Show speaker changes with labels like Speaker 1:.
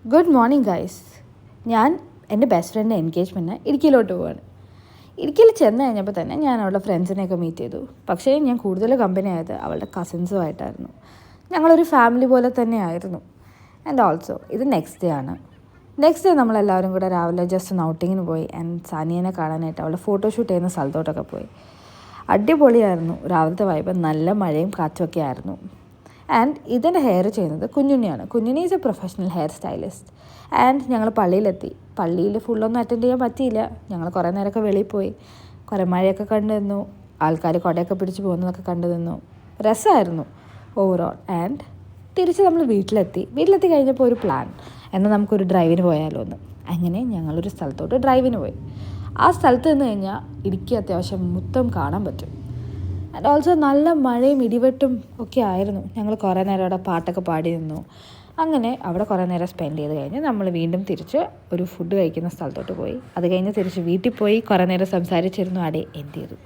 Speaker 1: Good morning guys. ഞാൻ എൻ്റെ best ഫ്രണ്ടിൻ്റെ എൻഗേജ്മെൻറ്റിന് ഇടുക്കിയിലോട്ട് പോവാണ്. ഇടുക്കിയിൽ ചെന്ന് കഴിഞ്ഞപ്പോൾ തന്നെ ഞാൻ അവളുടെ ഫ്രണ്ട്സിനെയൊക്കെ മീറ്റ് ചെയ്തു. പക്ഷേ ഞാൻ കൂടുതൽ കമ്പനി ആയത് അവളുടെ കസിൻസുമായിട്ടായിരുന്നു. ഞങ്ങളൊരു ഫാമിലി പോലെ തന്നെ ആയിരുന്നു. ആൻഡ് ഓൾസോ ഇത് നെക്സ്റ്റ് ഡേ ആണ്. നെക്സ്റ്റ് ഡേ നമ്മളെല്ലാവരും കൂടെ രാവിലെ ജസ്റ്റ് ഒന്ന് ഔട്ടിങ്ങിന് പോയി. ആൻഡ് സാനിയനെ കാണാനായിട്ട് അവളുടെ ഫോട്ടോഷൂട്ട് ചെയ്യുന്ന സ്ഥലത്തോട്ടൊക്കെ പോയി. അടിപൊളിയായിരുന്നു. രാവിലത്തെ വൈബ് നല്ല മഴയും കാറ്റുമൊക്കെ ആയിരുന്നു. ആൻഡ് ഇതിൻ്റെ ഹെയർ ചെയ്യുന്നത് കുഞ്ഞുണ്ണിയാണ്. Kunjunni is a professional hair stylist. And ഞങ്ങൾ പള്ളിയിലെത്തി. പള്ളിയിൽ ഫുള്ളൊന്നും അറ്റൻഡ് ചെയ്യാൻ പറ്റിയില്ല. ഞങ്ങൾ കുറേ നേരമൊക്കെ വെളിയിൽ പോയി, കുറേ മഴയൊക്കെ കണ്ടു നിന്നു, ആൾക്കാർ കുടയൊക്കെ പിടിച്ച് പോകുന്നതൊക്കെ കണ്ടു നിന്നു. രസമായിരുന്നു ഓവറോൾ. ആൻഡ് തിരിച്ച് നമ്മൾ വീട്ടിലെത്തി കഴിഞ്ഞപ്പോൾ ഒരു പ്ലാൻ, എന്നാൽ നമുക്കൊരു ഡ്രൈവിന് പോയാലോ എന്ന്. അങ്ങനെ ഞങ്ങളൊരു സ്ഥലത്തോട്ട് ഡ്രൈവിന് പോയി. ആ സ്ഥലത്ത് നിന്ന് കഴിഞ്ഞാൽ ഇടുക്കി അത്യാവശ്യം മൊത്തം കാണാൻ പറ്റും. ആൻഡ് ഓൾസോ നല്ല മഴയും ഇടിവെട്ടും ഒക്കെ ആയിരുന്നു. ഞങ്ങൾ കുറേ നേരം അവിടെ പാട്ടൊക്കെ പാടി നിന്നു. അങ്ങനെ അവിടെ കുറേ നേരം സ്പെൻഡ് ചെയ്ത് കഴിഞ്ഞ് നമ്മൾ വീണ്ടും തിരിച്ച് ഒരു ഫുഡ് കഴിക്കുന്ന സ്ഥലത്തോട്ട് പോയി. അത് കഴിഞ്ഞ് തിരിച്ച് വീട്ടിൽ പോയി കുറേ നേരം സംസാരിച്ചിരുന്നു. അവിടെ എന്ത് ചെയ്തു.